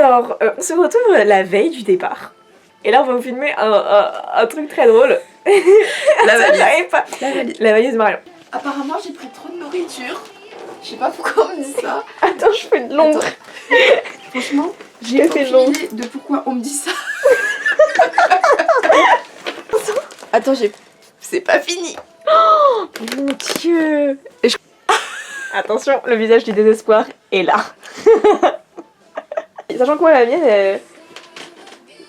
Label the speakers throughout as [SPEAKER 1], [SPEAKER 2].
[SPEAKER 1] Alors, on se retrouve la veille du départ. Et là, on va vous filmer un truc très drôle.
[SPEAKER 2] La valise.
[SPEAKER 1] J'arrive pas. La valise Marion.
[SPEAKER 2] Apparemment, j'ai pris trop de nourriture. Je sais pas pourquoi on me dit ça.
[SPEAKER 1] Attends, je fais de l'ombre.
[SPEAKER 2] Franchement,
[SPEAKER 1] J'ai fait de l'ombre.
[SPEAKER 2] aucune idée de pourquoi on me dit ça. Attends, c'est pas fini.
[SPEAKER 1] Oh mon dieu. Attention, le visage du désespoir est là. Sachant que moi, la mienne,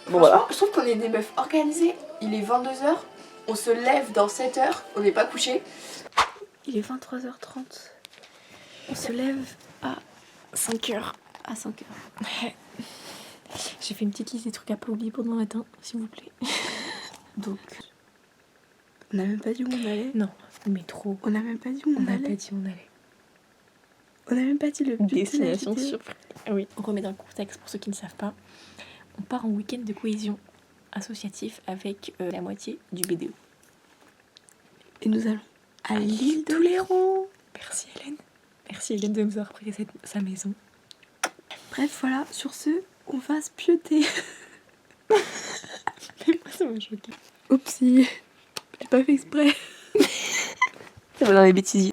[SPEAKER 1] bon voilà.
[SPEAKER 2] Je trouve qu'on est des meufs organisées. Il est 22h, on se lève dans 7h, on n'est pas couché. Il est 23h30. On se lève à 5h. À 5h.
[SPEAKER 1] Ouais. J'ai fait une petite liste des trucs à pas oublier pour demain matin, s'il vous plaît.
[SPEAKER 2] Donc, on n'a même pas dit où on allait.
[SPEAKER 1] Non, mais trop.
[SPEAKER 2] On n'a même pas dit où on allait.
[SPEAKER 1] On n'a pas dit où on allait.
[SPEAKER 2] On n'a même pas dit le but
[SPEAKER 1] Destination
[SPEAKER 2] de la vidéo.
[SPEAKER 1] surprise. Oui, on remet dans le contexte pour ceux qui ne savent pas. On part en week-end de cohésion associatif avec la moitié du BDO.
[SPEAKER 2] Et nous allons à l'île d'Oléron.
[SPEAKER 1] Merci Hélène. Merci Hélène de nous avoir prêté sa maison.
[SPEAKER 2] Bref, voilà, sur ce, on va se pioter.
[SPEAKER 1] Mais moi ça m'a choqué.
[SPEAKER 2] Oupsie, j'ai pas fait exprès.
[SPEAKER 1] Ça va dans les bêtises.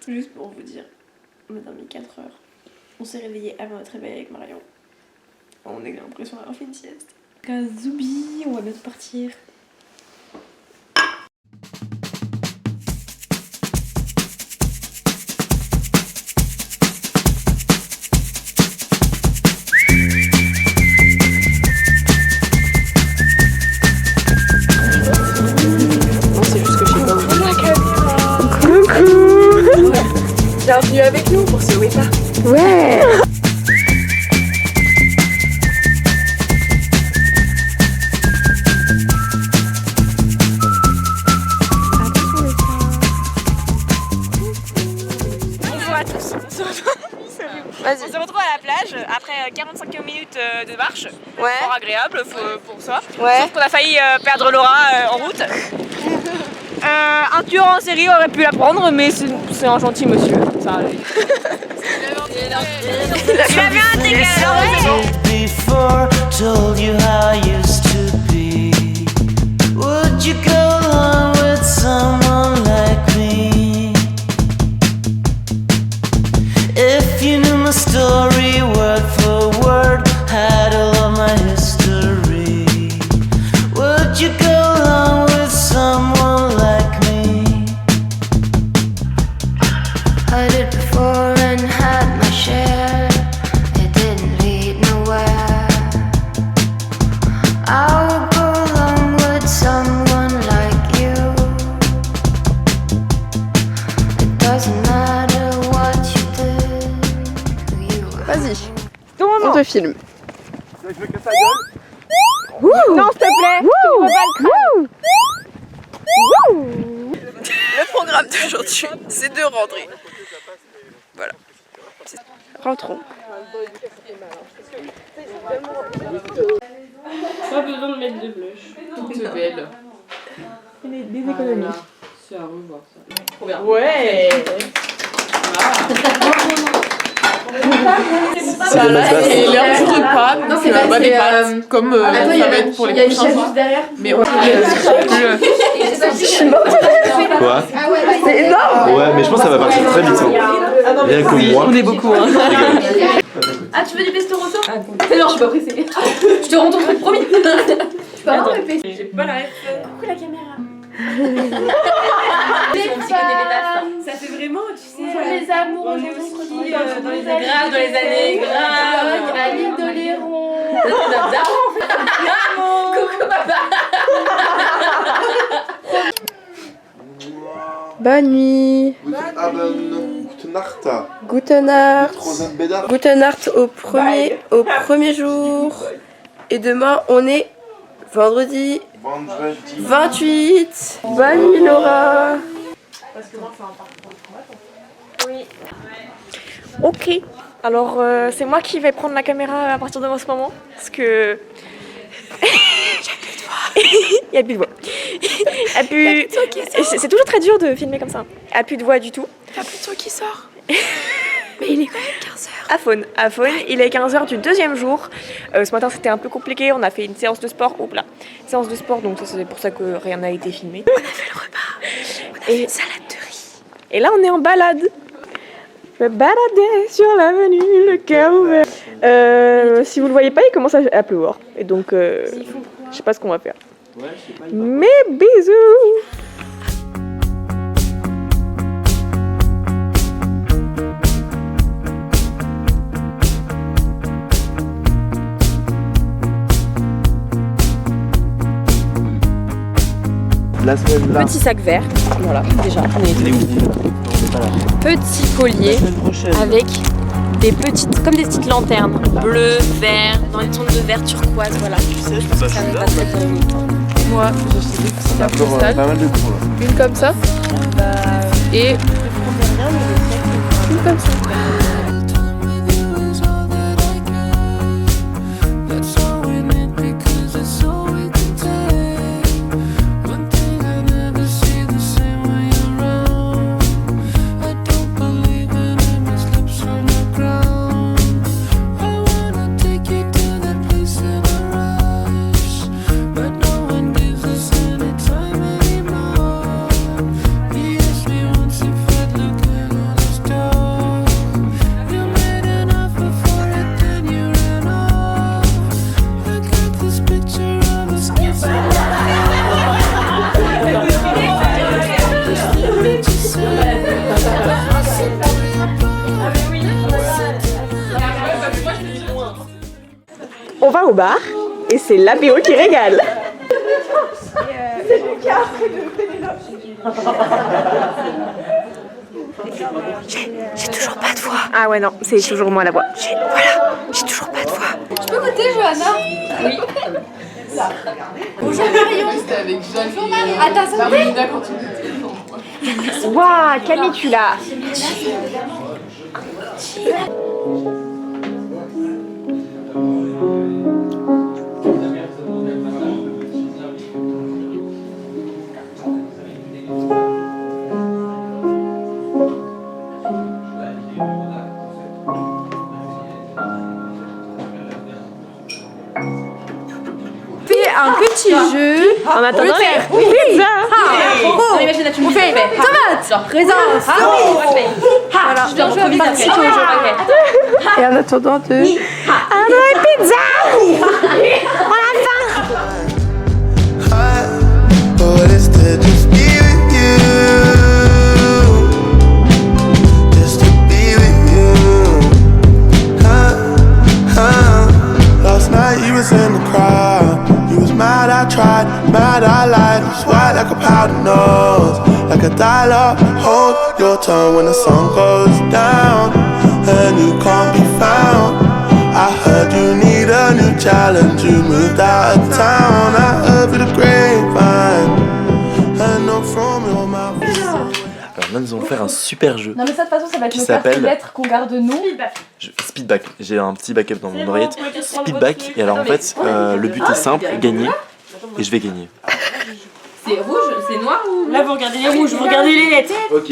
[SPEAKER 2] Juste pour vous dire, on a dormi 4 heures. On s'est réveillé avant notre réveil avec Marion. On a eu l'impression d'avoir fait une sieste.
[SPEAKER 1] Zoubi, on va bientôt partir.
[SPEAKER 2] Bienvenue avec nous pour ce Weta.
[SPEAKER 1] Ouais. Bonjour à tous.
[SPEAKER 2] Vas-y.
[SPEAKER 1] On se retrouve à la plage après 45 minutes de marche.
[SPEAKER 2] Ouais.
[SPEAKER 1] Fort agréable pour ça.
[SPEAKER 2] Ouais.
[SPEAKER 1] Sauf qu'on a failli perdre Laura en route. Un tueur en série aurait pu la prendre, mais c'est un gentil monsieur. Ça allait. Il avait un dégât.
[SPEAKER 3] Before told you how I used to be. Would you go along with someone like me? If you knew my story word for word, had all of my history, would you go along with someone like me? I did before and had my share. It didn't lead nowhere. I would go along with someone like you. It doesn't matter what you did, who you are.
[SPEAKER 2] Vas-y,
[SPEAKER 1] Ton
[SPEAKER 2] on
[SPEAKER 1] moment.
[SPEAKER 2] te filme.
[SPEAKER 4] Je veux que ta gueule.
[SPEAKER 1] Non, s'il te plaît. Tu me pas le
[SPEAKER 2] Le programme d'aujourd'hui, c'est de rentrer. Voilà. Rentrons.
[SPEAKER 5] Pas besoin de mettre de blush. Toute belle.
[SPEAKER 1] des économies.
[SPEAKER 5] C'est à revoir ça.
[SPEAKER 1] Trop bien. Ouais.
[SPEAKER 5] Ça là, c'est l'heure du repas.
[SPEAKER 2] Non, c'est pas
[SPEAKER 5] des pâtes. Comme ça va être pour les prochains jours.
[SPEAKER 2] derrière.
[SPEAKER 5] Mais ouais,
[SPEAKER 4] Quoi?
[SPEAKER 2] C'est énorme.
[SPEAKER 4] Ouais, mais je pense que ça va partir très vite. Hein. Rien que moi.
[SPEAKER 5] on est beaucoup. Hein.
[SPEAKER 6] Ah, tu veux du pesto rosso? Non, je suis pas pressée. Je te rends ton truc, promis. Tu peux avoir le pesto?
[SPEAKER 5] J'ai pas la ref.
[SPEAKER 6] Pourquoi la caméra?
[SPEAKER 5] Ça fait vraiment, tu sais.
[SPEAKER 6] Les amours,
[SPEAKER 5] on est aussi dans les grave, dans les années graves.
[SPEAKER 6] à l'île d'Oléron.
[SPEAKER 5] Coucou papa.
[SPEAKER 2] Bonne nuit.
[SPEAKER 4] Bonne.
[SPEAKER 2] Goutenart. Goutenart au premier jour. Et demain, on est vendredi 28. Bonne nuit, Laura.
[SPEAKER 1] Oui. Ok. Alors, c'est moi qui vais prendre la caméra à partir de ce moment. Parce que... Il n'y a plus de voix. C'est toujours très dur de filmer comme ça. Il n'y a plus de voix du tout.
[SPEAKER 2] Il n'y a plus de son qui sort. Mais il est quand même 15h.
[SPEAKER 1] À Faune, il est 15h du deuxième jour. Ce matin, c'était un peu compliqué. On a fait une séance de sport. Oups là. Séance de sport, donc c'est pour ça que rien n'a été filmé.
[SPEAKER 2] On a fait le repas. On a fait une salade de riz.
[SPEAKER 1] Et là, on est en balade. Je vais balader sur l'avenue, le cœur ouvert. Si vous le voyez pas, il commence à pleuvoir. Et donc, je sais pas ce qu'on va faire. Mais bisous.
[SPEAKER 4] La semaine là.
[SPEAKER 1] Petit sac vert, voilà, déjà, on est petit collier avec des petites, comme des petites lanternes, bleu, vert, dans les tons de vert turquoise, voilà. Tu sais, je pense que ça va pas très bien.
[SPEAKER 2] Moi, j'ai acheté des petites
[SPEAKER 4] Pas
[SPEAKER 2] cristal.
[SPEAKER 4] mal de cours là.
[SPEAKER 2] Une comme ça. Et une comme ça.
[SPEAKER 1] On va au bar et c'est l'apéro qui régale.
[SPEAKER 2] J'ai toujours pas de voix.
[SPEAKER 1] Ah ouais non, c'est toujours moi la voix.
[SPEAKER 2] J'ai toujours pas de voix.
[SPEAKER 6] Tu peux goûter, Johanna? Oui. Bonjour Marion. Bonjour Marion. À ta santé.
[SPEAKER 1] Waouh, Camille tu l'as.
[SPEAKER 2] Un petit jeu.
[SPEAKER 1] En attendant les pizzas.
[SPEAKER 6] On imagine là, tu me fais
[SPEAKER 2] Tomate, raisin,
[SPEAKER 6] Voilà. Je dois participer au jeu.
[SPEAKER 2] Et en attendant de...
[SPEAKER 3] But it's to just be with you, just to be with you. Last night you was in the crowd. You was mad I tried, mad I lied. You was white like a powder nose, like a dial-up. Hold your tongue when the sun goes down and you can't be found. I heard you need a new challenge. You moved out of town. I heard through the grapevine. And no from your mouth.
[SPEAKER 7] Alors là, nous allons faire un super jeu.
[SPEAKER 6] Non mais ça de toute façon ça va être
[SPEAKER 7] Qui
[SPEAKER 6] le quartier
[SPEAKER 7] s'appelle-
[SPEAKER 6] lettres qu'on garde nous.
[SPEAKER 7] Speedback. J'ai un petit backup dans mon oreillette. Speedback. Et alors en fait, le but est simple, gagner. Et je vais gagner.
[SPEAKER 6] C'est rouge, c'est noir ou...
[SPEAKER 5] Là, vous regardez les rouges, vous regardez les lettres.
[SPEAKER 7] Ok.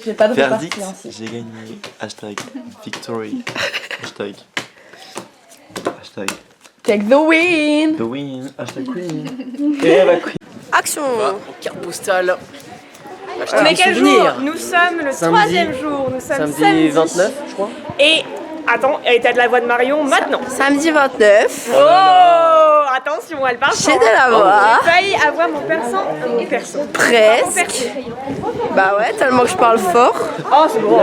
[SPEAKER 6] J'ai pas de
[SPEAKER 7] Verdict,
[SPEAKER 6] repartir ainsi.
[SPEAKER 7] j'ai gagné. Hashtag victory. Hashtag.
[SPEAKER 2] Take the win.
[SPEAKER 7] The win. Hashtag queen. Et la queen.
[SPEAKER 2] Action.
[SPEAKER 8] Carte postale.
[SPEAKER 1] On est quel jour? Nous sommes le troisième jour. Nous sommes samedi
[SPEAKER 8] 29, je crois.
[SPEAKER 1] Et attends, état de la voix de Marion maintenant.
[SPEAKER 2] Samedi 29.
[SPEAKER 1] Oh, attention, elle parle
[SPEAKER 2] J'ai
[SPEAKER 1] fort.
[SPEAKER 2] de la voix.
[SPEAKER 1] J'ai failli avoir mon perso.
[SPEAKER 2] Presque. Bah ouais, tellement que je parle fort.
[SPEAKER 1] Oh, c'est bon.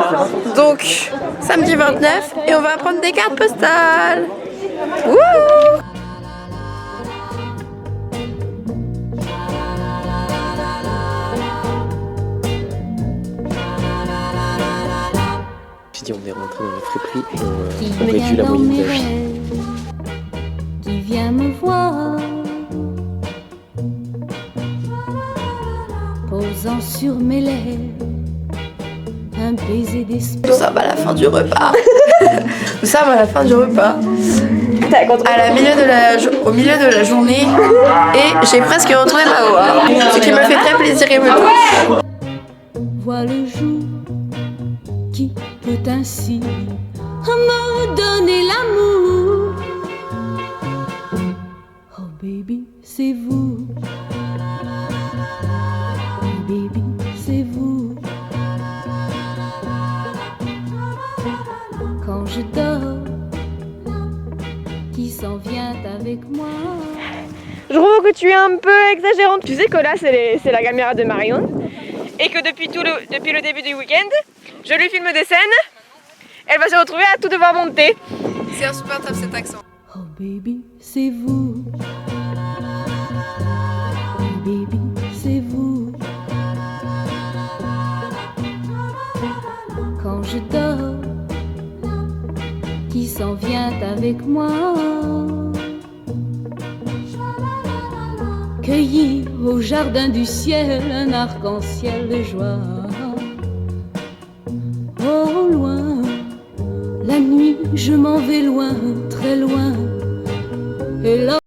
[SPEAKER 2] Donc, samedi 29, et on va prendre des cartes postales. Wouhou!
[SPEAKER 8] suis dit on est rentré dans la friperie et on réduit la moyenne d'âge.
[SPEAKER 9] Qui vient me voir, posant sur mes lèvres un baiser d'espoir.
[SPEAKER 2] Nous sommes à la fin du repas. Nous sommes à la fin du repas. Au milieu de la journée. Et j'ai presque retrouvé ma voix. Ce qui me fait très plaisir et me touche.
[SPEAKER 9] Vois le jour qui peut ainsi me donner l'amour. Oh baby, c'est vous. Oh baby, c'est vous. Quand je dors, qui s'en vient avec moi.
[SPEAKER 1] Je trouve que tu es un peu exagérante. Tu sais que là c'est la caméra de Marion et que depuis le début du week-end, je lui filme des scènes. Elle va se retrouver à tout devoir monter.
[SPEAKER 2] C'est insupportable cet accent.
[SPEAKER 9] Oh baby, c'est vous. Oh baby, c'est vous. Quand je dors, qui s'en vient avec moi. Cueillir au jardin du ciel un arc-en-ciel de joie. Au loin, la nuit, je m'en vais loin, très loin. Et là